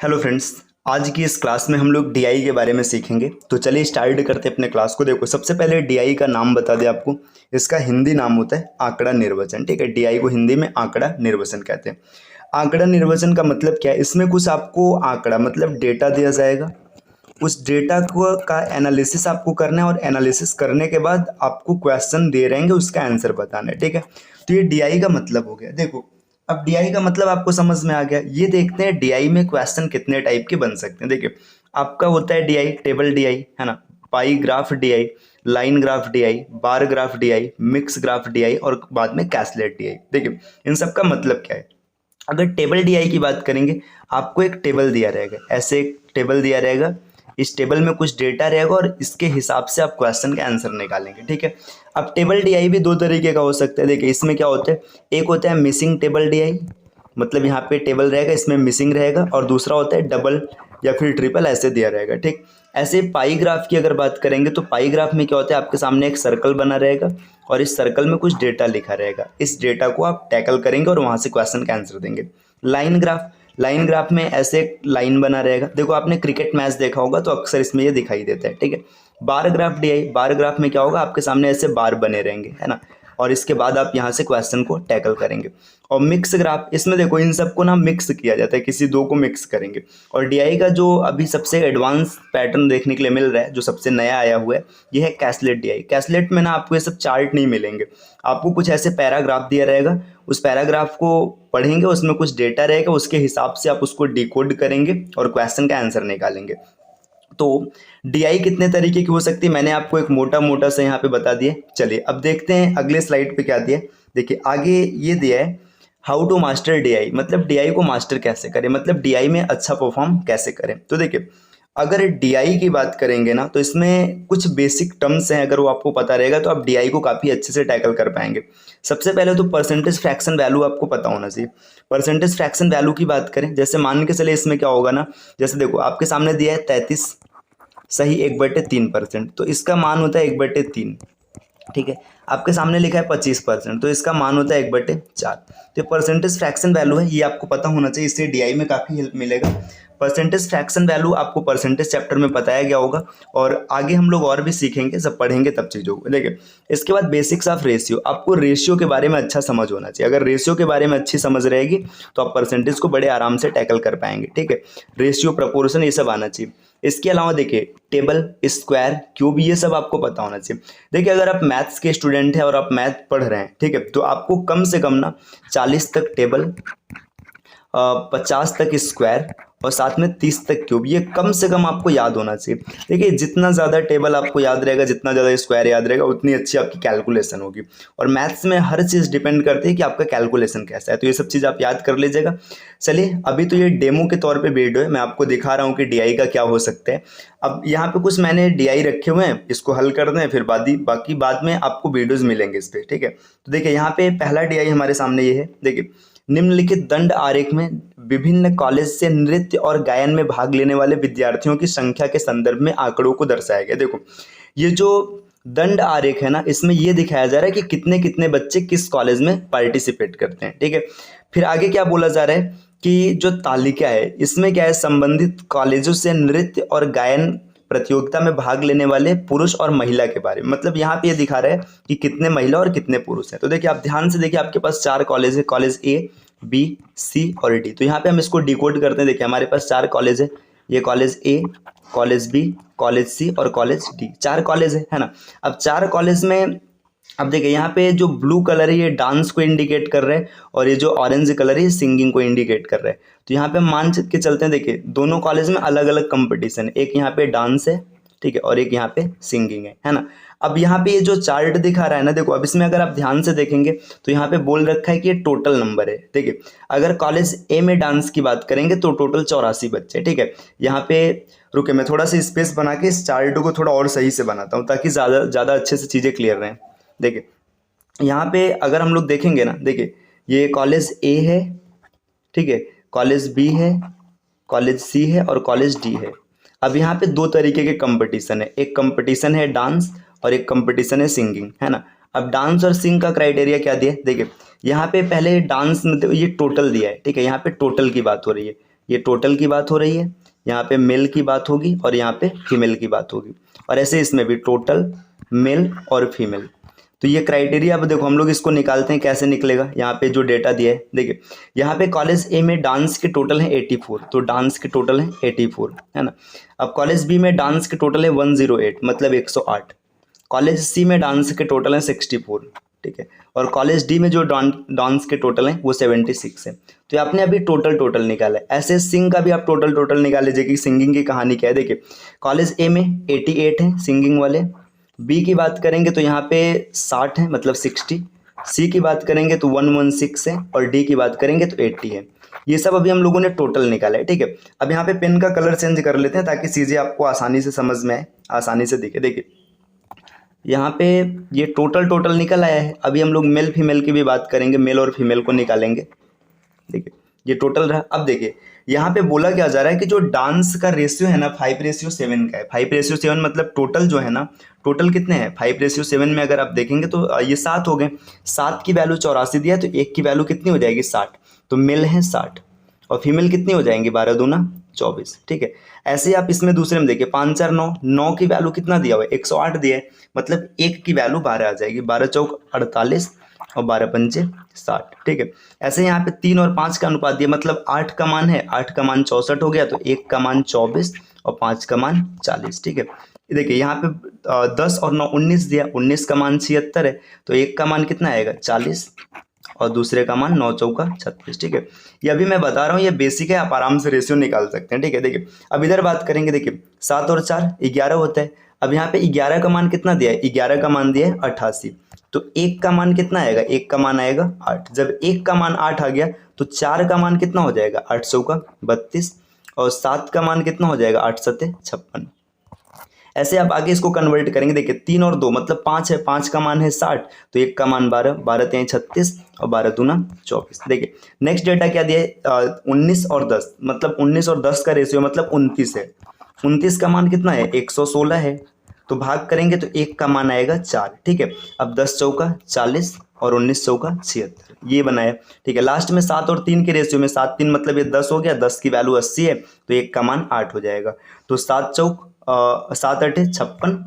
Hello friends. आज की इस क्लास में हम लोग डीआई के बारे में सीखेंगे। तो चलिए स्टार्ट करते हैं अपने क्लास को। देखो, सबसे पहले डीआई का नाम बता दें आपको। इसका हिंदी नाम होता है आंकड़ा निर्वचन। ठीक है, डीआई को हिंदी में आंकड़ा निर्वचन कहते हैं। आंकड़ा निर्वचन का मतलब क्या है? इसमें कुछ आपको आंकड़ा मतलब डेटा दिया जाएगा। उस डेटा को का एनालिसिस आपको करना है और एनालिसिस करने के बाद आपको क्वेश्चन दे रहेंगे, उसका आंसर बताना है। ठीक है, तो ये डीआई का मतलब हो गया। देखो, अब डीआई का मतलब आपको समझ में आ गया। ये देखते हैं डीआई में क्वेश्चन कितने टाइप के बन सकते हैं। देखिए, आपका होता है डीआई टेबल डीआई, है ना, pie graph DI, line graph DI, bar graph DI, mix graph DI और बाद में कैसलेट डीआई। देखिए, इन सब का मतलब क्या है? अगर टेबल डीआई की बात करेंगे, आपको एक टेबल दिया रहेगा, ऐसे एक टेबल दिया रहेगा। इस टेबल में कुछ डेटा रहेगा और इसके हिसाब से आप क्वेश्चन का आंसर निकालेंगे। ठीक है, अब टेबल डीआई भी दो तरीके का हो सकता है। देखिए, इसमें क्या होता है, एक होता है मिसिंग टेबल डीआई, मतलब यहाँ पे टेबल रहेगा, इसमें मिसिंग रहेगा, और दूसरा होता है डबल या फिर ट्रिपल, ऐसे दिया रहेगा। ठीक, ऐसे पाई ग्राफ की अगर बात करेंगे तो पाई ग्राफ में क्या होता है, आपके सामने एक सर्कल बना रहेगा और इस सर्कल में कुछ डेटा लिखा रहेगा। इस डेटा को आप टैकल करेंगे और वहां से क्वेश्चन का आंसर देंगे। लाइन ग्राफ में ऐसे एक लाइन बना रहेगा। देखो, आपने क्रिकेट मैच देखा होगा तो अक्सर इसमें ये दिखाई देता है। ठीक है, बार ग्राफ में क्या होगा, आपके सामने ऐसे बार बने रहेंगे, है ना, और इसके बाद आप यहाँ से क्वेश्चन को टैकल करेंगे। और मिक्स ग्राफ, इसमें देखो इन सबको ना मिक्स किया जाता है, किसी दो को मिक्स करेंगे। और डीआई का जो अभी सबसे एडवांस पैटर्न देखने के लिए मिल रहा है, जो सबसे नया आया हुआ है, ये है कैसलेट डीआई। कैसलेट में ना आपको ये सब चार्ट नहीं मिलेंगे, आपको कुछ ऐसे पैराग्राफ दिया रहेगा, उस पैराग्राफ को पढ़ेंगे, उसमें कुछ डेटा रहेगा, उसके हिसाब से आप उसको डिकोड करेंगे और क्वेश्चन का आंसर निकालेंगे। तो डीआई कितने तरीके की हो सकती है, मैंने आपको एक मोटा मोटा सा यहाँ पे बता दिया। चलिए अब देखते हैं अगले स्लाइड पे क्या दिया है। देखिए, आगे ये दिया है हाउ टू मास्टर डीआई, मतलब डीआई को मास्टर कैसे करें, मतलब डीआई में अच्छा परफॉर्म कैसे करें। तो देखिए, अगर डीआई की बात करेंगे ना, तो इसमें कुछ बेसिक टर्म्स हैं, अगर वो आपको पता रहेगा तो आप डीआई को काफ़ी अच्छे से टैकल कर पाएंगे। सबसे पहले तो परसेंटेज फ्रैक्शन वैल्यू आपको पता होना चाहिए। परसेंटेज फ्रैक्शन वैल्यू की बात करें, जैसे मान के चले, इसमें क्या होगा ना, जैसे देखो आपके सामने दिया है 33 सही 1/3%, तो इसका मान होता है 1/3। ठीक है, आपके सामने लिखा है 25%, तो इसका मान होता है 1/4। तो परसेंटेज फ्रैक्शन वैल्यू है, ये आपको पता होना चाहिए, इससे डीआई में काफ़ी हेल्प मिलेगा। परसेंटेज फ्रैक्शन वैल्यू आपको परसेंटेज चैप्टर में बताया गया होगा, और आगे हम लोग और भी सीखेंगे, जब पढ़ेंगे तब चीज़ों को। देखिए, इसके बाद बेसिक्स ऑफ रेशियो, आपको रेशियो के बारे में अच्छा समझ होना चाहिए। अगर रेशियो के बारे में अच्छी समझ रहेगी तो आप परसेंटेज को बड़े आराम से टैकल कर पाएंगे। ठीक है, रेशियो, प्रपोर्शन, ये सब आना चाहिए। इसके अलावा देखिए, टेबल, स्क्वायर, क्यूब, ये सब आपको पता होना चाहिए। देखिए, अगर आप मैथ्स के स्टूडेंट हैं और आप मैथ पढ़ रहे हैं, ठीक है, तो आपको कम से कम ना 40 तक टेबल, 50 तक स्क्वायर और साथ में 30 तक क्यूब, ये कम से कम आपको याद होना चाहिए। देखिए, जितना ज़्यादा टेबल आपको याद रहेगा, जितना ज़्यादा स्क्वायर याद रहेगा, उतनी अच्छी आपकी कैलकुलेशन होगी। और मैथ्स में हर चीज़ डिपेंड करती है कि आपका कैलकुलेशन कैसा है, तो ये सब चीज़ आप याद कर लीजिएगा। चलिए, अभी तो ये डेमो के तौर पे वीडियो है, मैं आपको दिखा रहा हूँ कि डीआई का क्या हो सकता है। अब यहाँ पे कुछ मैंने डीआई रखे हुए हैं, इसको हल कर दें, फिर बाकी बाद में आपको वीडियोज़ मिलेंगे इस पर। ठीक है, तो देखिए, यहाँ पे पहला डीआई हमारे सामने ये है। देखिए, निम्नलिखित दंड आरेख में विभिन्न कॉलेज से नृत्य और गायन में भाग लेने वाले विद्यार्थियों की संख्या के संदर्भ में आंकड़ों को दर्शाया गया। देखो, ये जो दंड आरेख है ना, इसमें ये दिखाया जा रहा है कि कितने कितने बच्चे किस कॉलेज में पार्टिसिपेट करते हैं। ठीक है, फिर आगे क्या बोला जा रहा है कि जो तालिका है, इसमें क्या है, संबंधित कॉलेजों से नृत्य और गायन प्रतियोगिता में भाग लेने वाले पुरुष और महिला के बारे में, मतलब यहाँ पे ये दिखा रहा है कि कितने महिला और कितने पुरुष हैं। तो देखिए, आप ध्यान से देखिए, आपके पास 4 कॉलेज है, कॉलेज ए, बी, सी और डी। तो यहाँ पे हम इसको डिकोड करते हैं। देखिए, हमारे पास 4 कॉलेज है, ये कॉलेज ए, कॉलेज बी, कॉलेज सी और कॉलेज डी, 4 कॉलेज है ना। अब 4 कॉलेज में, अब देखिए, यहाँ पे जो ब्लू कलर है ये डांस को इंडिकेट कर रहा है, और ये जो ऑरेंज कलर है ये सिंगिंग को इंडिकेट कर रहा है। तो यहाँ पे हम मान के चलते हैं। देखिए, दोनों कॉलेज में अलग अलग कंपटीशन है, एक यहाँ पे डांस है, ठीक है, और एक यहाँ पे सिंगिंग है ना। अब यहाँ पे ये जो चार्ट दिखा रहा है ना, देखो, अब इसमें अगर आप ध्यान से देखेंगे तो यहाँ पे बोल रखा है कि ये टोटल नंबर है। देखिए, अगर कॉलेज ए में डांस की बात करेंगे तो टोटल 84 बच्चे। ठीक है, यहाँ पे रुके, मैं थोड़ा सा स्पेस बना के इस चार्ट को थोड़ा और सही से बनाता हूँ, ताकि ज़्यादा अच्छे से चीज़ें क्लियर रहें। देखिए, यहाँ पे अगर हम लोग देखेंगे ना, देखिए, ये कॉलेज ए है, ठीक है, कॉलेज बी है, कॉलेज सी है और कॉलेज डी है। अब यहाँ पे 2 तरीके के कंपटीशन है, एक कंपटीशन है डांस और एक कंपटीशन है सिंगिंग, है ना। अब डांस और सिंग का क्राइटेरिया क्या दिया है, देखिए, यहाँ पे पहले डांस में ये टोटल दिया है। ठीक है, यहाँ पे टोटल की बात हो रही है, ये टोटल की बात हो रही है, यहाँ पे मेल की बात होगी और यहाँ पे फीमेल की बात होगी। और ऐसे इसमें भी टोटल, मेल और फीमेल। तो ये क्राइटेरिया अब देखो हम लोग इसको निकालते हैं, कैसे निकलेगा। यहाँ पे जो डेटा दिया है देखिए, यहाँ पे कॉलेज ए में डांस के टोटल है 84, तो डांस के टोटल है 84, है ना। अब कॉलेज बी में डांस के टोटल है 108 मतलब 108। कॉलेज सी में डांस के टोटल है 64, ठीक है। और कॉलेज डी में जो डांस के टोटल हैं वो 76 है। तो ये आपने अभी टोटल निकाला है। ऐसे सिंग का भी आप टोटल निकाल लीजिए कि सिंगिंग की कहानी क्या है। देखिए कॉलेज ए में 88 है सिंगिंग वाले, बी की बात करेंगे तो यहाँ पे 60 है मतलब 60, सी की बात करेंगे तो 116 है और डी की बात करेंगे तो 80 है। ये सब अभी हम लोगों ने टोटल निकाला है, ठीक है। अब यहाँ पे पेन का कलर चेंज कर लेते हैं ताकि चीज़ें आपको आसानी से समझ में आए, आसानी से दिखे। देखिए यहाँ पे ये टोटल निकल आया है। अभी हम लोग मेल फीमेल की भी बात करेंगे, मेल और फीमेल को निकालेंगे। देखिए ये टोटल रहा। अब देखिए यहाँ पे बोला क्या जा रहा है कि जो डांस का रेशियो है ना 5:7 का है। 5:7 मतलब टोटल जो है ना, टोटल कितने हैं 5:7 में अगर आप देखेंगे तो ये 7 हो गए। 7 की वैल्यू 84 दिया है तो 1 की वैल्यू कितनी हो जाएगी 60, तो मेल है 60 और फीमेल कितनी हो जाएंगी 12 दूना 24, ठीक है। ऐसे ही आप इसमें दूसरे में देखिए 5 4 9, 9 की वैल्यू कितना दिया हुआ है 108 दिया है, मतलब 1 की वैल्यू 12 आ जाएगी। 12 चौक 48 और 12 पंचे 60, ठीक है। ऐसे यहाँ पे 3 और 5 का अनुपात दिया, मतलब 8 का मान है, 8 का मान 64 हो गया, तो 1 का मान 24 और 5 का मान 40, ठीक है। देखिए यहाँ पे 10 और 9 19 दिया, 19 का मान 76 है, तो 1 का मान कितना आएगा 40 और दूसरे का मान 9 चौका 36, ठीक है। ये अभी मैं बता रहा हूँ, ये बेसिक है, आप आराम से रेशियो निकाल सकते हैं, ठीक है। देखिए अब इधर बात करेंगे, देखिए 7 और 4 11 होता है। अब यहाँ पे 11 का मान कितना दिया है, 11 का मान दिया है 88, तो 1 का मान कितना आएगा, 1 का मान आएगा 8। जब 1 का मान 8 आ गया तो 4 का मान कितना हो जाएगा 8 चौका 32 और 7 का मान कितना हो जाएगा 8 सत्ते 56। ऐसे आप आगे इसको कन्वर्ट करेंगे। देखिए 3 और 2 मतलब 5 है, 5 का मान है 60, तो 1 का मान 12, 12 3 36 और 12 दूना 24। देखिए नेक्स्ट डेटा क्या दिया है 19 और 10, मतलब 19 और 10 का रेशियो मतलब 29 है। 29 का मान कितना है 116 है, तो भाग करेंगे तो 1 का मान आएगा 4, ठीक है। अब 10 चौका 40 और 19 चौका 76, ये बनाया, ठीक है। लास्ट में 7 और 3 के रेशियो में 7 3 मतलब ये 10 हो गया, 10 की वैल्यू 80 है, तो 1 का मान 8 हो जाएगा। तो 7 चौक 7 8 56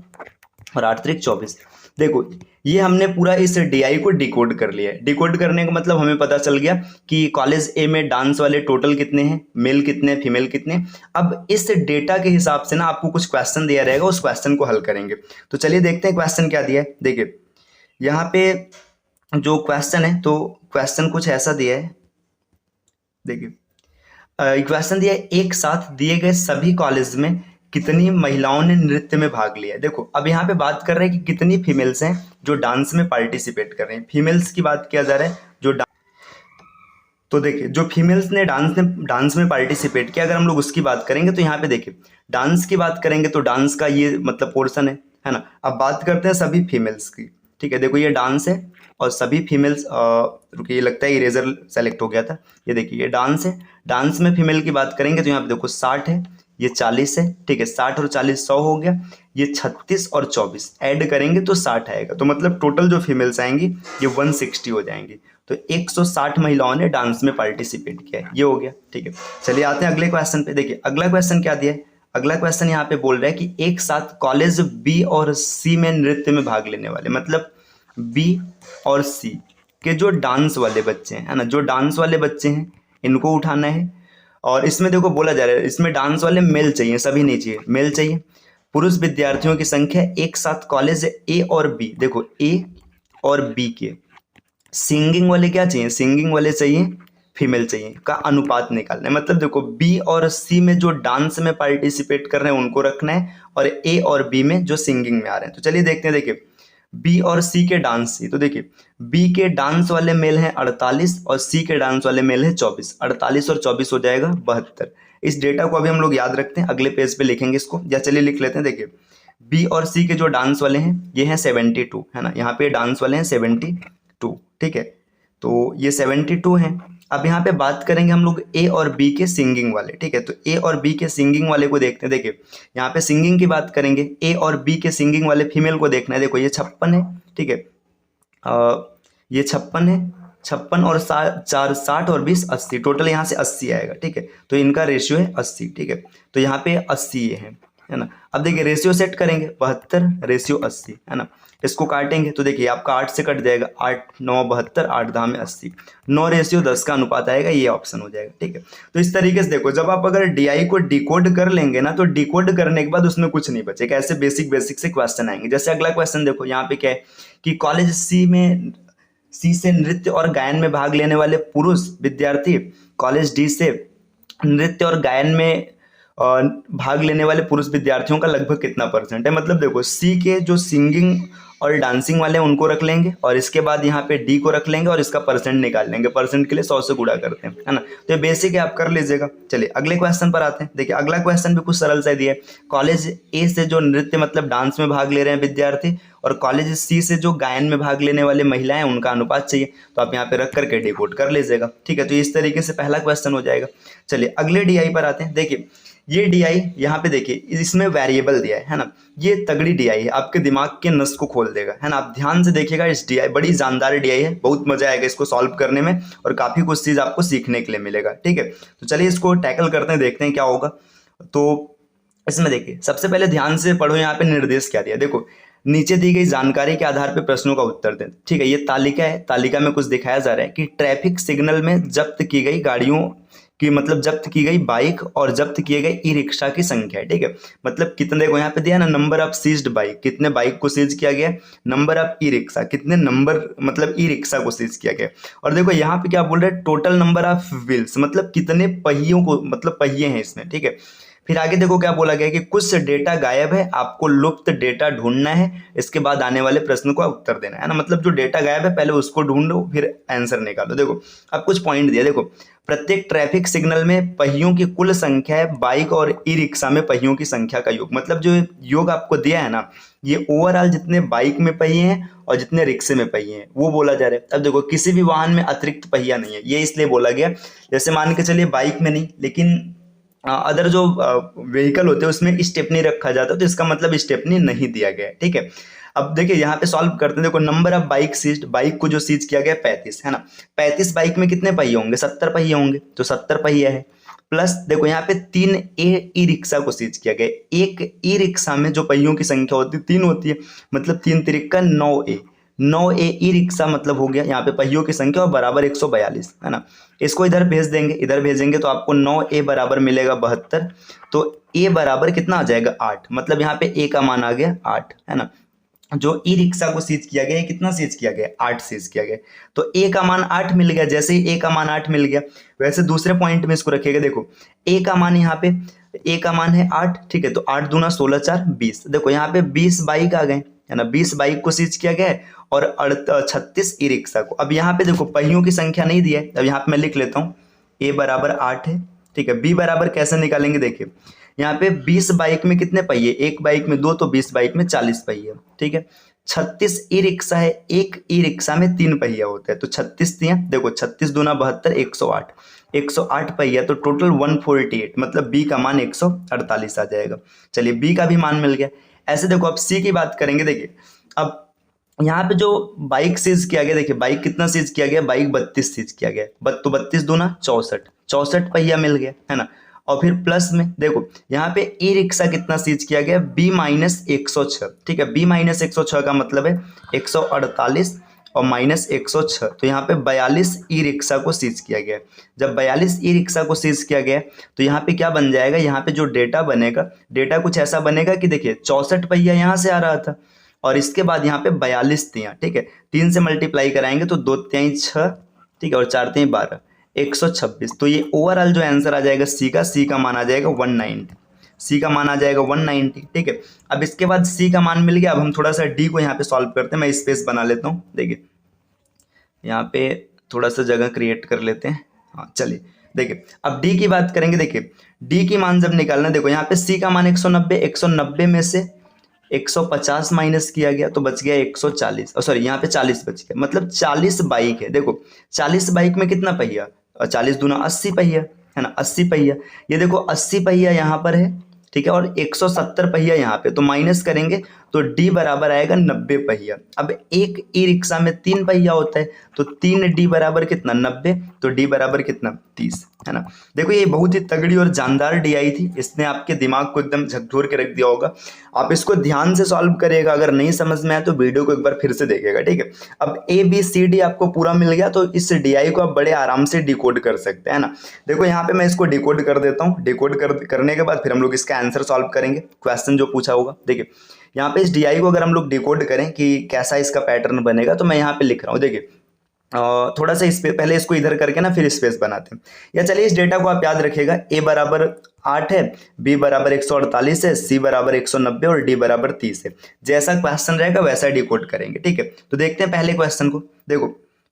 और 8 3 24। देखो ये हमने पूरा इस DI को डिकोड कर लिया है। डिकोड करने का मतलब हमें पता चल गया कि कॉलेज ए में डांस वाले टोटल कितने हैं, मेल कितने हैं, फीमेल कितने हैं। अब इस डेटा के हिसाब से ना आपको कुछ क्वेश्चन दिया रहेगा, उस क्वेश्चन को हल करेंगे। तो चलिए देखते हैं क्वेश्चन क्या दिया है। देखिए यहाँ पे जो क्वेश्चन है, तो क्वेश्चन कुछ ऐसा दिया है। देखिए क्वेश्चन दिया है, एक साथ दिए गए सभी कॉलेज में कितनी महिलाओं ने नृत्य में भाग लिया है। देखो अब यहाँ पे बात कर रहे हैं कि कितनी फीमेल्स हैं जो डांस में पार्टिसिपेट कर रहे हैं। फीमेल्स की बात किया जा रहा है जो तो देखिए जो फीमेल्स ने डांस में पार्टिसिपेट किया, अगर हम लोग उसकी बात करेंगे तो यहाँ पे देखिए डांस की बात करेंगे तो डांस का ये मतलब पोर्शन है ना। अब बात करते हैं सभी फीमेल्स की, ठीक है। देखो ये डांस है और सभी फीमेल्स, रुकिए लगता है इरेजर सेलेक्ट हो गया था। ये देखिए ये डांस है, डांस में फीमेल की बात करेंगे तो यहाँ पे देखो 60 है, ये 40 है, ठीक है। 60 और 40 100 हो गया, ये 36 और 24 ऐड करेंगे तो 60 आएगा, तो मतलब टोटल जो फीमेल्स आएंगी ये 160 हो जाएंगी। तो 160 महिलाओं ने डांस में पार्टिसिपेट किया है, ये हो गया, ठीक है। चलिए आते हैं अगले क्वेश्चन पे। देखिए अगला क्वेश्चन क्या दिया है, अगला क्वेश्चन यहाँ पे बोल रहा है कि एक साथ कॉलेज बी और सी में नृत्य में भाग लेने वाले, मतलब बी और सी के जो डांस वाले बच्चे हैं, है ना, जो डांस वाले बच्चे हैं इनको उठाना है। और इसमें देखो बोला जा रहा है इसमें डांस वाले मेल चाहिए, सभी नहीं चाहिए, मेल चाहिए। पुरुष विद्यार्थियों की संख्या एक साथ कॉलेज ए और बी, देखो ए और बी के सिंगिंग वाले क्या चाहिए, सिंगिंग वाले चाहिए, फीमेल चाहिए, का अनुपात निकालना है। मतलब देखो बी और सी में जो डांस में पार्टिसिपेट कर रहे हैं उनको रखना है और ए और बी में जो सिंगिंग में आ रहे हैं। तो चलिए देखते हैं। देखिए बी और सी के डांस, तो देखिए बी के डांस वाले मेल हैं 48 और सी के डांस वाले मेल हैं 24। 48 और 24 हो जाएगा 72। इस डेटा को अभी हम लोग याद रखते हैं, अगले पेज पे लिखेंगे इसको, या चलिए लिख लेते हैं। देखिए बी और सी के जो डांस वाले हैं ये हैं 72, है ना, यहाँ पे डांस वाले हैं 72, ठीक है। तो ये 72 हैं। अब यहाँ पे बात करेंगे हम लोग ए और बी के सिंगिंग वाले, ठीक है। तो ए और बी के सिंगिंग वाले को देखते हैं। देखिए यहाँ पे सिंगिंग की बात करेंगे, ए और बी के सिंगिंग वाले फीमेल को देखना है। देखो ये 56 है, ठीक है, ये 56 है 56 और 60 और 20 80, टोटल यहाँ से 80 आएगा। ठीक है, तो इनका रेशियो है 80। ठीक है, तो यहाँ पे 80 ये है ना। अब देखिए रेशियो सेट करेंगे 72 रेशियो 80 है ना। इसको काटेंगे तो देखिए आपका 8 से कट जाएगा, 8 9 72, 8 10 में 80, 9 रेशियो 10 का अनुपात आएगा, ये ऑप्शन हो जाएगा। ठीक है, तो इस तरीके से देखो जब आप अगर डीआई को डिकोड कर लेंगे ना, तो डिकोड करने के बाद उसमें कुछ नहीं बचेगा, ऐसे बेसिक से क्वेश्चन आएंगे। जैसे अगला क्वेश्चन देखो, यहाँ पे क्या है कि कॉलेज सी से नृत्य और गायन में भाग लेने वाले पुरुष विद्यार्थी कॉलेज डी से नृत्य और गायन में भाग लेने वाले पुरुष विद्यार्थियों का लगभग कितना परसेंट है। मतलब देखो सी के जो सिंगिंग और डांसिंग वाले हैं उनको रख लेंगे, और इसके बाद यहाँ पे डी को रख लेंगे और इसका परसेंट निकाल लेंगे। परसेंट के लिए 100 से गुणा करते हैं, है ना। तो ये बेसिक है, आप कर लीजिएगा। चलिए अगले क्वेश्चन पर आते हैं। देखिए अगला क्वेश्चन भी कुछ सरल सा दिया है। कॉलेज ए से जो नृत्य मतलब डांस में भाग ले रहे हैं विद्यार्थी, और कॉलेज सी से जो गायन में भाग लेने वाले महिलाएं, उनका अनुपात चाहिए। तो आप यहाँ पे रख करके डिकोड कर लीजिएगा। ठीक है, तो इस तरीके से पहला क्वेश्चन हो जाएगा। चलिए अगले डीआई पर आते हैं। देखिए ये डीआई यहाँ पे देखिए इसमें वेरिएबल दिया है ना। ये तगड़ी डीआई है, आपके दिमाग के नस को खोल देगा, है ना। आप ध्यान से देखिएगा, इस डीआई बड़ी जानदार डीआई है, बहुत मजा आएगा इसको सॉल्व करने में, और काफी कुछ चीज आपको सीखने के लिए मिलेगा। ठीक है, तो चलिए इसको टैकल करते हैं, देखते हैं क्या होगा। तो इसमें देखिए सबसे पहले ध्यान से पढ़ो, यहाँ पे निर्देश क्या दिया। देखो नीचे दी गई जानकारी के आधार पर प्रश्नों का उत्तर दें। ठीक है, ये तालिका है, तालिका में कुछ दिखाया जा रहा है कि ट्रैफिक सिग्नल में जब्त की गई गाड़ियों की, मतलब जब्त की गई बाइक और जब्त किए गए ई रिक्शा की संख्या है। ठीक है, मतलब कितने, देखो यहाँ पे दिया ना, नंबर ऑफ सीज्ड बाइक, कितने बाइक को सीज किया गया, नंबर ऑफ ई रिक्शा, कितने नंबर मतलब ई रिक्शा को सीज किया गया, और देखो यहाँ पे क्या बोल रहे हैं, टोटल नंबर ऑफ व्हील्स, मतलब कितने पहियों को, मतलब पहिए हैं इसमें। ठीक है, फिर आगे देखो क्या बोला गया कि कुछ डेटा गायब है, आपको लुप्त डेटा ढूंढना है, इसके बाद आने वाले प्रश्न का उत्तर देना है ना। मतलब जो डेटा गायब है पहले उसको ढूंढो, फिर आंसर निकालो। देखो अब कुछ पॉइंट दिया, देखो प्रत्येक ट्रैफिक सिग्नल में पहियों की कुल संख्या है बाइक और ई रिक्शा में पहियों की संख्या का योग। मतलब जो योग आपको दिया है ना, ये ओवरऑल जितने बाइक में पहिए हैं और जितने रिक्शे में पहिए हैं वो बोला जा रहा है। अब देखो किसी भी वाहन में अतिरिक्त पहिया नहीं है, ये इसलिए बोला गया, जैसे मान के चलिए बाइक में नहीं, लेकिन अदर जो व्हीकल होते हैं उसमें स्टेपनी रखा जाता है, तो इसका मतलब स्टेपनी नहीं दिया गया है। ठीक है, अब देखिए यहाँ पे सॉल्व करते हैं। देखो number of bike seized, bike को जो सीज किया गया 35 है ना। 35 बाइक में कितने पहिए होंगे, 70 पहिए होंगे, तो 70 पहिए है। प्लस देखो यहाँ पे 3 ई रिक्शा को सीज किया गया। एक ई रिक्शा में जो पहियों की संख्या होती है 3 होती है, मतलब 3 तिरिक्का 9 ए ई रिक्शा मतलब हो गया यहाँ पे पहियों की संख्या, और बराबर 142 है ना। इसको इधर भेज देंगे, इधर भेजेंगे तो आपको 9 ए बराबर मिलेगा 72, तो ए बराबर कितना आ जाएगा 8, मतलब यहाँ पे ए का मान आ गया 8 है ना। जो ई रिक्शा को सीज किया गया, कितना सीज किया गया, 8 सीज किया गया, तो ए का मान 8 मिल गया। जैसे ही ए का मान 8 मिल गया, वैसे दूसरे पॉइंट में इसको रखिएगा। देखो ए का मान यहाँ पे, ए का मान है 8, ठीक है, तो 8 दूना 16 4 20, देखो यहाँ पे 20 बाइक आ गए है ना, 20 बाइक को सीज किया गया है, और 36 ई रिक्शा को। अब यहाँ पे देखो पहियों की संख्या नहीं दी है, अब यहाँ पे मैं लिख लेता हूँ ए बराबर 8 है। ठीक है, बी बराबर कैसे निकालेंगे, देखिए यहाँ पे 20 बाइक में कितने पहिए, एक बाइक में 2, तो 20 बाइक में 40 पहिए। ठीक है, 36 ई रिक्शा है, एक ई रिक्शा में 3 पहिया होता है, तो 36 दिया, देखो 36 दूना 72 108, 108 पहिया, तो टोटल 148, मतलब बी का मान 148 आ जाएगा। चलिए बी का भी मान मिल गया। ऐसे देखो अब सी की बात करेंगे। देखिए अब यहाँ पे जो बाइक सीज किया गया, देखिए बाइक कितना सीज किया गया, बाइक 32 सीज किया गया, तो 32 दूना 64 पहिया मिल गया है ना। और फिर प्लस में देखो यहाँ पे ई रिक्शा कितना सीज किया गया, बी माइनस 106। ठीक है, बी माइनस 106 का मतलब है 148 और माइनस 106, तो यहाँ पे 42 ई रिक्शा को सीज किया गया। जब 42 ई रिक्शा को सीज किया गया तो यहाँ पे क्या बन जाएगा, यहाँ पे जो डेटा बनेगा, डेटा कुछ ऐसा बनेगा कि देखिए 64 पहिया यहाँ से आ रहा था, और इसके बाद यहाँ पे 42 दिया। ठीक है, 3 से मल्टीप्लाई कराएंगे तो 2 3 6, ठीक है, और 4 3 12, 126। तो ये ओवरऑल जो आंसर आ जाएगा सी का मान आ जाएगा 190, सी का मान आ जाएगा 190। ठीक है, अब इसके बाद सी का मान मिल गया। अब हम थोड़ा सा डी को यहाँ पे सॉल्व करते हैं, मैं स्पेस बना लेता हूँ। देखिए यहाँ पे थोड़ा सा जगह क्रिएट कर लेते हैं। हाँ चलिए देखिए अब डी की बात करेंगे। देखिए डी की मान जब निकालना, देखो यहाँ पे सी का मान 190, 190 में से 150 माइनस किया गया तो बच गया 140, सॉरी यहाँ पे 40 बच गया, मतलब 40 बाइक है। देखो 40 बाइक में कितना पहिया, 40 दूना 80 पहिया है ना, 80 पहिया। ये देखो 80 पहिया यहाँ पर है, ठीक है, और 170 पहिया यहाँ पे, तो माइनस करेंगे तो डी बराबर आएगा 90 पहिया। अब एक ई रिक्शा में 3 पहिया होता है, तो 3D बराबर कितना 90, तो डी बराबर कितना 30, है ना। देखो ये बहुत ही तगड़ी और जानदार DI थी, इसने आपके दिमाग को एकदम झकझोर के रख दिया होगा। आप इसको ध्यान से सॉल्व करिएगा, अगर नहीं समझ में आए तो वीडियो को एक बार फिर से देखिएगा, ठीक है। अब ABCD आपको पूरा मिल गया, तो इस DI को आप बड़े आराम से डिकोड कर सकते हैं ना। देखो यहाँ पे मैं इसको डिकोड कर देता हूँ, डिकोड करने के बाद फिर हम लोग इसका आंसर सॉल्व करेंगे, क्वेश्चन जो पूछा होगा। देखिए यहाँ पे इस DI को अगर हम लोग डिकोड करें कि कैसा इसका पैटर्न बनेगा, तो मैं यहाँ पे लिख रहा हूँ। देखिए थोड़ा सा पहले इसको इधर करके ना फिर स्पेस बनाते हैं, या चलिए इस डेटा को आप याद रखिएगा। A बराबर 8 है, B बराबर 148 है, C बराबर 190 और D बराबर 30 है। जैसा क्वेश्चन रहेगा वैसा डिकोड करेंगे, ठीक है। तो देखते हैं पहले क्वेश्चन को। देखो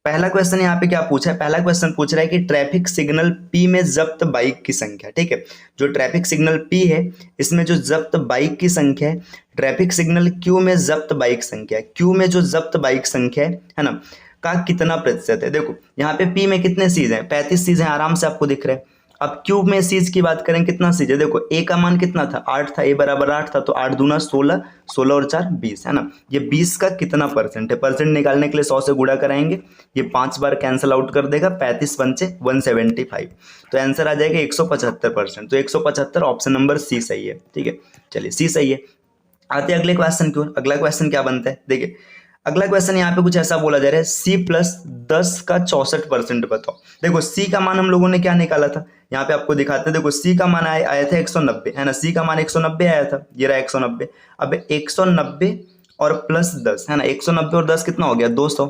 पहला क्वेश्चन यहाँ पे क्या पूछा है, पहला क्वेश्चन पूछ रहा है कि ट्रैफिक सिग्नल P में जब्त बाइक की संख्या, ठीक है। जो ट्रैफिक सिग्नल P है इसमें जो जब्त बाइक की संख्या है, ट्रैफिक सिग्नल Q में जब्त बाइक संख्या है, Q में जो जब्त बाइक संख्या है ना, का कितना प्रतिशत है। देखो यहाँ पे P में कितने सीज हैं, 35 सीज हैं, आराम से आपको दिख रहे हैं। अब Q में सीज की बात करें कितना सीज है, देखो A का मान कितना था 8 था, A बराबर 8 था, तो 8 दूना 16, 16 और 4 20, है ना। ये 20 का कितना परसेंट है, परसेंट निकालने के लिए 100 से गुणा कराएंगे, ये 5 बार कैंसिल आउट कर देगा, 35 पंचे 175, तो आंसर आ जाएगा 175%। तो 175 ऑप्शन नंबर C सही है, ठीक है। चलिए C सही है। आते अगले क्वेश्चन की ओर। अगला क्वेश्चन क्या बनता है, देखिए अगला क्वेश्चन यहाँ पे कुछ ऐसा बोला जा रहा है, C+10 का 64% बताओ। देखो C का मान हम लोगों ने क्या निकाला था, यहाँ पे आपको दिखाते हैं। देखो C का मान आया था 190, है ना। C का मान 190 आया था, ये रहा 190। अब 190 और प्लस 10, है ना, 190 और 10 कितना हो गया 200,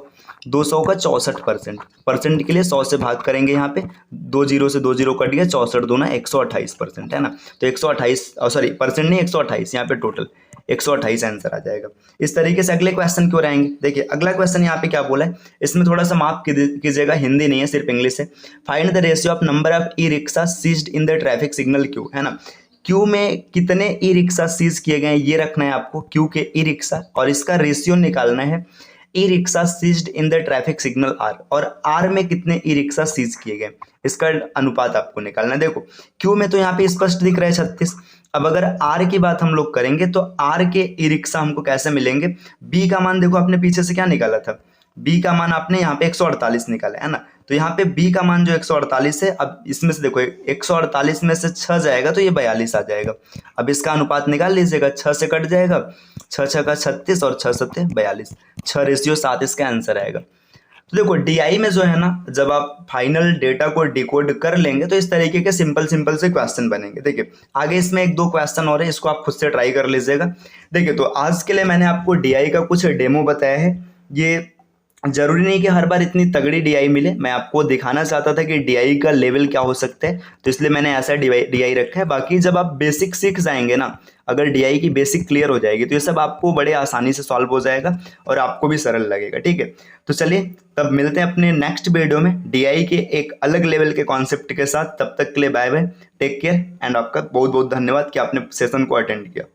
200 का 64%। परसेंट के लिए 100 से भाग करेंगे, यहाँ पे 2 जीरो से 2 जीरो कट गया, 64 दूना 128%, है ना। तो 128 सॉरी परसेंट नहीं 128, यहाँ पे टोटल 128 आंसर आ जाएगा। इस तरीके से अगले क्वेश्चन क्यों रहेंगे। देखिए अगला क्वेश्चन यहाँ पे क्या बोला है, इसमें थोड़ा सा माफ कीजिएगा, हिंदी नहीं है सिर्फ इंग्लिश है। Find the ratio of number of e rickshaw seized in the traffic signal queue, है ना। क्यू में कितने ई रिक्शा सीज किए गए हैं ये रखना है आपको, क्यू के ई रिक्शा, और इसका रेशियो निकालना है e rickshaw seized in the traffic signal R, और आर में कितने ई रिक्शा सीज किए गए इसका अनुपात आपको निकालना है। देखो क्यू में तो यहाँ पे स्पष्ट दिख रहा है 36। अब अगर आर की बात हम लोग करेंगे तो आर के ई रिक्शा हमको कैसे मिलेंगे, बी का मान देखो आपने पीछे से क्या निकाला था, बी का मान आपने यहाँ पे 148 निकाला है ना। तो यहाँ पे बी का मान जो 148 है, अब इसमें से देखो 148 में से 6 जाएगा तो ये 42 आ जाएगा। अब इसका अनुपात निकाल लीजिएगा, 6 से कट जाएगा, 6 6 का 36 और 6 7 42, 6:7 इसका आंसर आएगा। तो देखो DI में जो है ना, जब आप फाइनल डेटा को डिकोड कर लेंगे तो इस तरीके के सिंपल से क्वेश्चन बनेंगे। देखिए आगे इसमें 1-2 क्वेश्चन और है, इसको आप खुद से ट्राई कर लीजिएगा। देखिए तो आज के लिए मैंने आपको DI का कुछ डेमो बताया है। ये जरूरी नहीं कि हर बार इतनी तगड़ी DI मिले, मैं आपको दिखाना चाहता था कि DI का लेवल क्या हो सकता है, तो इसलिए मैंने ऐसा DI रखा है। बाकी जब आप बेसिक सीख जाएंगे ना, अगर DI की बेसिक क्लियर हो जाएगी तो ये सब आपको बड़े आसानी से सॉल्व हो जाएगा और आपको भी सरल लगेगा, ठीक है। तो चलिए तब मिलते हैं अपने नेक्स्ट वीडियो में DI के एक अलग लेवल के कॉन्सेप्ट के साथ। तब तक के लिए bye bye, take care, and आपका बहुत बहुत धन्यवाद कि आपने सेशन को अटेंड किया।